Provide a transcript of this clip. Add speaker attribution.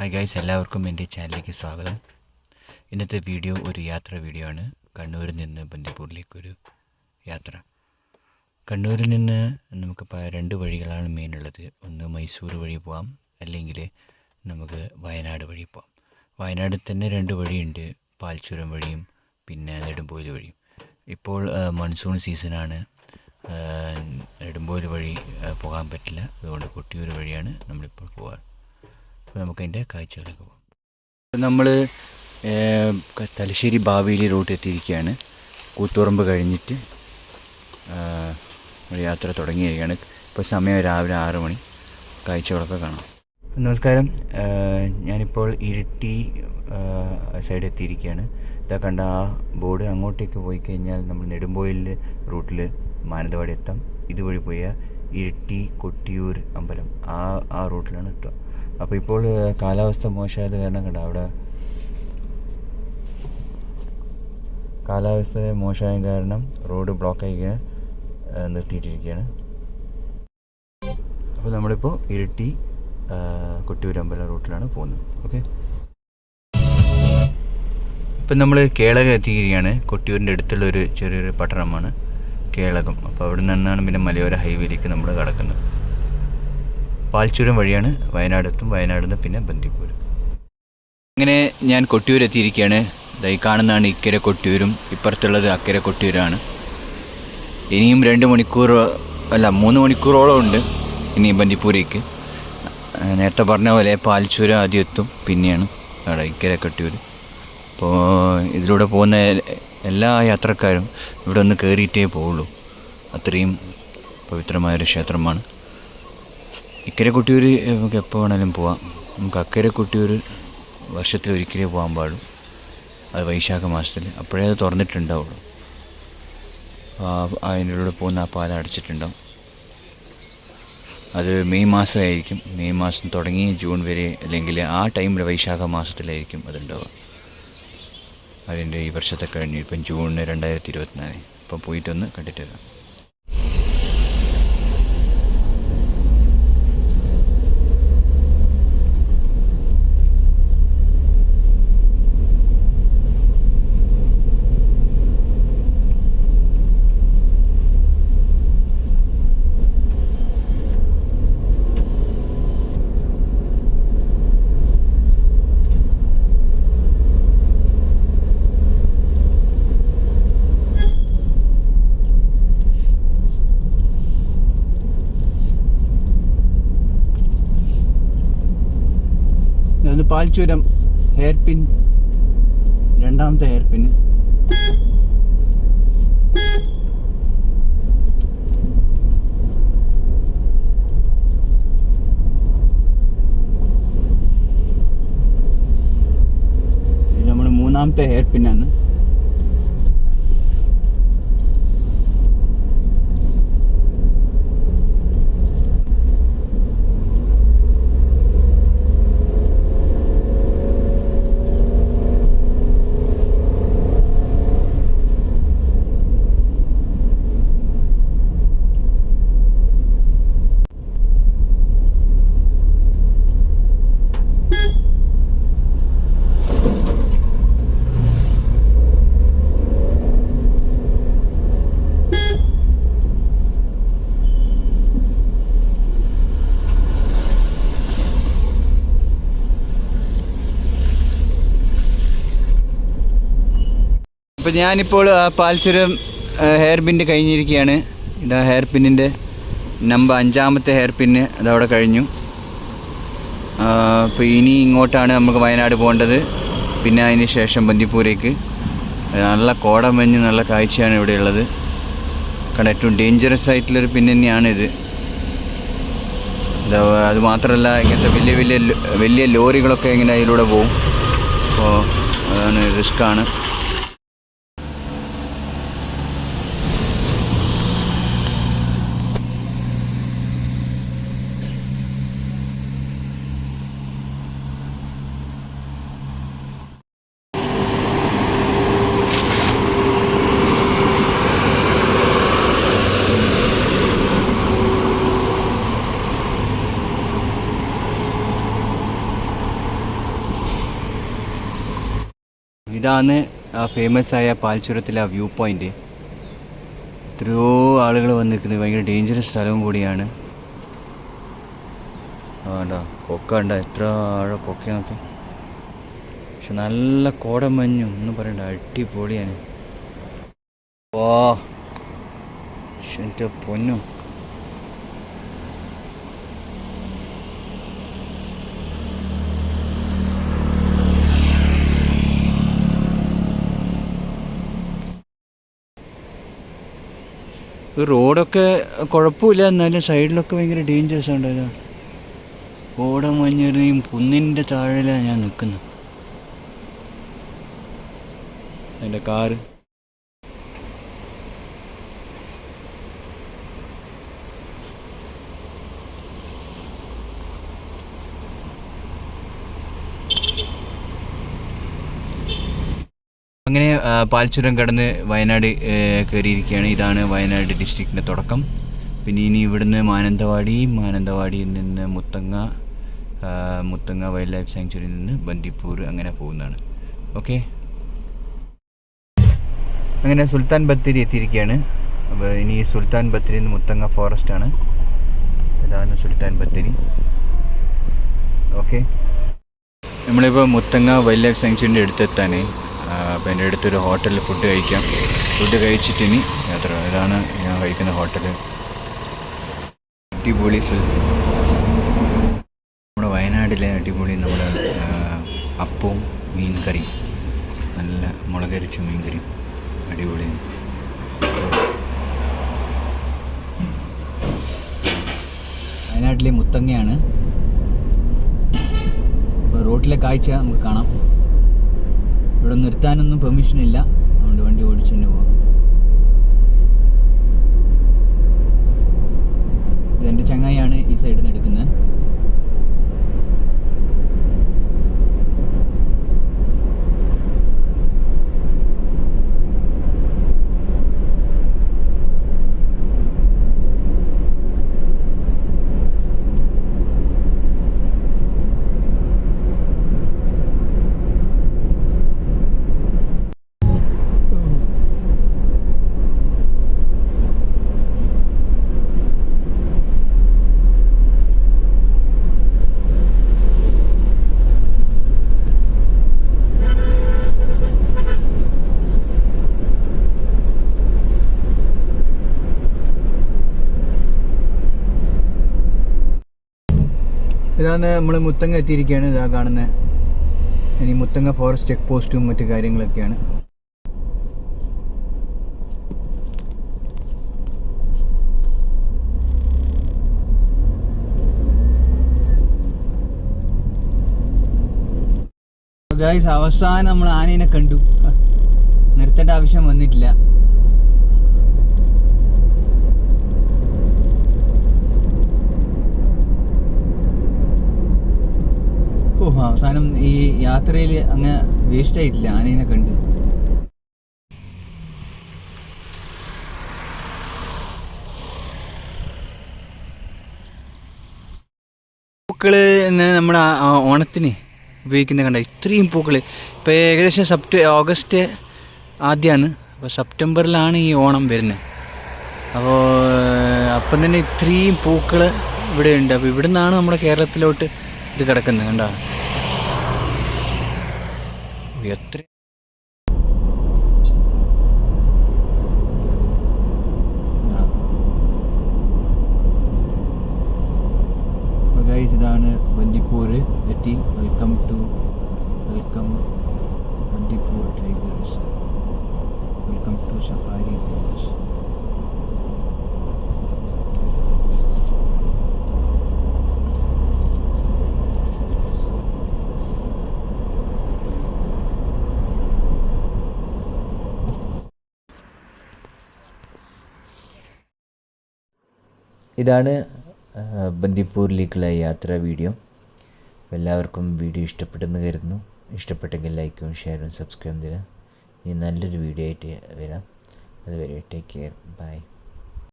Speaker 1: Hi guys, എല്ലാവർക്കും എൻ്റെ ചാനലിലേക്ക് സ്വാഗതം. ഇന്നത്തെ വീഡിയോ ഒരു യാത്രാ വീഡിയോ ആണ്. കണ്ണൂരിൽ നിന്ന് ബന്ദിപ്പൂരിലേക്കൊരു യാത്ര. കണ്ണൂരിൽ നിന്ന് നമുക്ക് രണ്ട് വഴികളാണ് മെയിനുള്ളത്. ഒന്ന് മൈസൂർ വഴി പോകാം, അല്ലെങ്കിൽ നമുക്ക് വയനാട് വഴി പോകാം. വയനാട്ടിൽ തന്നെ രണ്ട് വഴിയുണ്ട്, പാൽച്ചുരം വഴിയും പിന്നെ നെടുമ്പോയിൽ വഴിയും. ഇപ്പോൾ മൺസൂൺ സീസണാണ്, നെടുമ്പോയിൽ വഴി പോകാൻ പറ്റില്ല. അതുകൊണ്ട് കൊട്ടിയൂർ വഴിയാണ് നമ്മളിപ്പോൾ പോകാറ്. അപ്പോൾ നമുക്കതിൻ്റെ കാഴ്ചകളിലേക്ക് പോകാം. നമ്മൾ തലശ്ശേരി ബാവേലി റൂട്ട് എത്തിയിരിക്കുകയാണ്. കൂത്തുപറമ്പ് കഴിഞ്ഞിട്ട് യാത്ര തുടങ്ങിയിരിക്കുകയാണ്. ഇപ്പോൾ സമയം രാവിലെ 6 മണി. കാഴ്ചകളൊക്കെ കാണാം. നമസ്കാരം, ഞാനിപ്പോൾ ഇരിട്ടി സൈഡ് എത്തിയിരിക്കുകയാണ്. ഇതാ കണ്ട ആ ബോർഡ്, അങ്ങോട്ടേക്ക് പോയി കഴിഞ്ഞാൽ നമ്മൾ നെടുമ്പോയിൽ റൂട്ടിൽ മാനന്തവാടി എത്താം. ഇതുവഴി പോയാൽ ഇരിട്ടി കൊട്ടിയൂർ അമ്പലം ആ റൂട്ടിലാണ് എത്തുക. അപ്പോൾ ഇപ്പോൾ കാലാവസ്ഥ മോശമായത് കാരണം കണ്ട അവിടെ കാലാവസ്ഥ മോശമായ കാരണം റോഡ് ബ്ലോക്കായി നിർത്തിയിട്ടിരിക്കുകയാണ്. അപ്പോൾ നമ്മളിപ്പോൾ ഇരിട്ടി കൊട്ടിയൂർ അമ്പലം റൂട്ടിലാണ് പോകുന്നത്. ഓക്കെ, ഇപ്പം നമ്മൾ കേളകം എത്തിയിരിക്കുകയാണ്. കൊട്ടിയൂരിൻ്റെ അടുത്തുള്ളൊരു ചെറിയൊരു പട്ടണമാണ് കേളകം. അപ്പോൾ അവിടെ നിന്നാണ് പിന്നെ മലയോര ഹൈവേയിലേക്ക് നമ്മൾ കടക്കുന്നത്. പാൽച്ചുരം വഴിയാണ് വയനാടെത്തും. വയനാട് നിന്ന് പിന്നെ ബന്ദിപ്പൂർ. അങ്ങനെ ഞാൻ കൊട്ടിയൂർ എത്തിയിരിക്കുകയാണ്. ഈ കാണുന്നതാണ് ഇക്കരെ കൊട്ടിയൂരും, ഇപ്പുറത്തുള്ളത് അക്കരെ കൊട്ടിയൂരാണ്. ഇനിയും 2 മണിക്കൂർ അല്ല 3 മണിക്കൂറോളം ഉണ്ട് ഇനി ബന്ദിപ്പൂരേക്ക്. നേരത്തെ പറഞ്ഞ പോലെ പാൽച്ചുരം ആദ്യം എത്തും, പിന്നെയാണ് അവിടെ ഇക്കരെ കൊട്ടിയൂർ. അപ്പോൾ ഇതിലൂടെ പോകുന്ന എല്ലാ യാത്രക്കാരും ഇവിടെ ഒന്ന് കയറിയിട്ടേ പോവുള്ളൂ. അത്രയും പവിത്രമായൊരു ക്ഷേത്രമാണ് ഇക്കരെ കൊട്ടിയൂർ. നമുക്ക് എപ്പോൾ വേണമെങ്കിലും പോവാം. നമുക്ക് അക്കരെ കൊട്ടിയൂർ വർഷത്തിലൊരിക്കലേ പോകാൻ പാടും. അത് വൈശാഖ മാസത്തിൽ, അപ്പോഴേ അത് തുറന്നിട്ടുണ്ടാവുള്ളൂ. അതിൻ്റെ പോകുന്ന ആ പാലം അടച്ചിട്ടുണ്ടാവും. അത് മെയ് മാസമായിരിക്കും. മെയ് മാസം തുടങ്ങി ജൂൺ വരെ, അല്ലെങ്കിൽ ആ ടൈമിൽ വൈശാഖ മാസത്തിലായിരിക്കും അതുണ്ടാവുക. അതിൻ്റെ ഈ വർഷത്തെ കഴിഞ്ഞ് ഇപ്പം ജൂൺ 2024. ഇപ്പം പോയിട്ടൊന്ന് കണ്ടിട്ട് വരാം. പാൽച്ചുരം ഹെയർ പിൻ, രണ്ടാമത്തെ ഹെയർ പിൻ. ഇത് നമ്മുടെ 3ാമത്തെ ഹെയർ പിന്നാണ്. അപ്പോൾ ഞാനിപ്പോൾ പാൽച്ചുരം ഹെയർ പിന്ന് കഴിഞ്ഞിരിക്കുകയാണ്. ഇതാ ഹെയർ പിന്നിൻ്റെ നമ്പർ 5ാമത്തെ ഹെയർ പിന്ന് അതവിടെ കഴിഞ്ഞു. അപ്പോൾ ഇനി ഇങ്ങോട്ടാണ് നമുക്ക് വയനാട് പോകേണ്ടത്. പിന്നെ അതിന് ശേഷം ബന്ദിപ്പൂരേക്ക്. നല്ല കോടമഞ്ഞ്, നല്ല കാഴ്ചയാണ് ഇവിടെ ഉള്ളത്. കാരണം ഏറ്റവും ഡേഞ്ചറസ് ആയിട്ടുള്ളൊരു പിന്ന് തന്നെയാണിത്. അത് മാത്രമല്ല, ഇങ്ങനത്തെ വലിയ ലോറികളൊക്കെ ഇങ്ങനെ അതിലൂടെ പോകും. അപ്പോൾ അതാണ് റിസ്ക്കാണ്. ഇതാണ് ആ ഫേമസ് ആയ പാൽച്ചുരത്തിലെ ആ വ്യൂ പോയിൻ്റ്. എത്രയോ ആളുകൾ വന്നിരിക്കുന്നത്. ഭയങ്കര ഡേഞ്ചറസ് സ്ഥലവും കൂടിയാണ്. വേണ്ട കൊക്ക ഉണ്ട, എത്ര ആഴ കൊക്ക നോക്കി. പക്ഷെ നല്ല കോടമഞ്ഞും ഒന്നും പറയണ്ട, അടിപൊളിയാണ്. വാ എൻ്റെ പൊന്നു. റോഡൊക്കെ കുഴപ്പമില്ല, എന്നാലും സൈഡിലൊക്കെ ഭയങ്കര ഡേഞ്ചറസ് ഉണ്ടല്ലോ. കോടമഞ്ഞിറയും കുന്നിൻ്റെ താഴെയാണ് ഞാൻ നിൽക്കുന്നത്. എൻ്റെ കാറ് അങ്ങനെ പാൽച്ചുരം കടന്ന് വയനാട് കയറിയിരിക്കുകയാണ്. ഇതാണ് വയനാട് ഡിസ്ട്രിക്റ്റിൻ്റെ തുടക്കം. പിന്നെ ഇനി ഇവിടുന്ന് മാനന്തവാടിയിൽ നിന്ന് മുത്തങ്ങ വൈൽഡ് ലൈഫ് സാങ്ച്വറിയിൽ നിന്ന് ബന്ദിപ്പൂർ അങ്ങനെ പോകുന്നതാണ്. ഓക്കെ, അങ്ങനെ സുൽത്താൻ ബത്തേരി എത്തിയിരിക്കുകയാണ്. അപ്പോൾ ഇനി സുൽത്താൻ ബത്തേരിയിൽ നിന്ന് മുത്തങ്ങ ഫോറസ്റ്റാണ്. ഇതാണ് സുൽത്താൻ ബത്തേരി. ഓക്കെ, നമ്മളിപ്പോൾ മുത്തങ്ങ വൈൽഡ് ലൈഫ് സാങ്ച്വറിൻ്റെ അടുത്തെത്താനേ. അപ്പോൾ എൻ്റെ അടുത്തൊരു ഹോട്ടലിൽ ഫുഡ് കഴിക്കാം. ഫുഡ് കഴിച്ചിട്ട് ഇനി യാത്ര. ഇതാണ് ഞാൻ കഴിക്കുന്ന ഹോട്ടൽ. അടിപൊളി നമ്മുടെ വയനാട്ടിലെ അടിപൊളി നമ്മുടെ അപ്പവും മീൻ കറി, നല്ല മുളകരച്ച മീൻ കറി, അടിപൊളി. വയനാട്ടിലെ മുത്തങ്ങയാണ്. റോഡിലെ കാഴ്ച നമുക്ക് കാണാം. ഇവിടെ നിർത്താനൊന്നും പെർമിഷൻ ഇല്ല, അതുകൊണ്ട് വണ്ടി ഓടിച്ചു തന്നെ പോകാം. ഇതെൻ്റെ ചങ്ങായിയാണ് ഈ സൈഡിൽ നിന്ന് എടുക്കുന്നത്. ഇതാണ് നമ്മൾ മുത്തങ്ങ എത്തിയിരിക്കുകയാണ്. ഇതാ കാണുന്നത്. ഇനി മുത്തങ്ങ ഫോറസ്റ്റ് ചെക്ക് പോസ്റ്റും മറ്റു കാര്യങ്ങളൊക്കെയാണ്. ഗൈസ്, അവസാനം നമ്മൾ ആനേനെ കണ്ടു. നിർത്തേണ്ട ആവശ്യം വന്നിട്ടില്ല. അവസാനം ഈ യാത്രയിൽ അങ്ങ് വേസ്റ്റ് ആയിട്ടില്ല, ആനേനെ കണ്ട്. പൂക്കള് നമ്മുടെ ഓണത്തിന് ഉപയോഗിക്കുന്ന കണ്ട ഇത്രയും പൂക്കൾ. ഇപ്പോൾ ഏകദേശം ഓഗസ്റ്റ് ആദ്യമാണ്. അപ്പോൾ സെപ്റ്റംബറിലാണ് ഈ ഓണം വരുന്നത്. അപ്പം തന്നെ ഇത്രയും പൂക്കൾ ഇവിടെ ഉണ്ട്. അപ്പോൾ ഇവിടെ നിന്നാണ് നമ്മുടെ കേരളത്തിലോട്ട് ഇത് കിടക്കുന്നത്. കണ്ടോ എത്ര. ഇതാണ് ബന്ദിപ്പൂർ എത്തി. Welcome Bandipur tigers. Welcome to safari. ഇതാണ് ബന്ദിപ്പൂരിലേക്കുള്ള യാത്രാ വീഡിയോ. എല്ലാവർക്കും വീഡിയോ ഇഷ്ടപ്പെട്ടെന്ന് കരുതുന്നു. ഇഷ്ടപ്പെട്ടെങ്കിൽ ലൈക്കും ഷെയറും സബ്സ്ക്രൈബും തരാം. ഇനി നല്ലൊരു വീഡിയോ ആയിട്ട് വരാം. അതുവരെ ടേക്ക് കെയർ. ബൈ.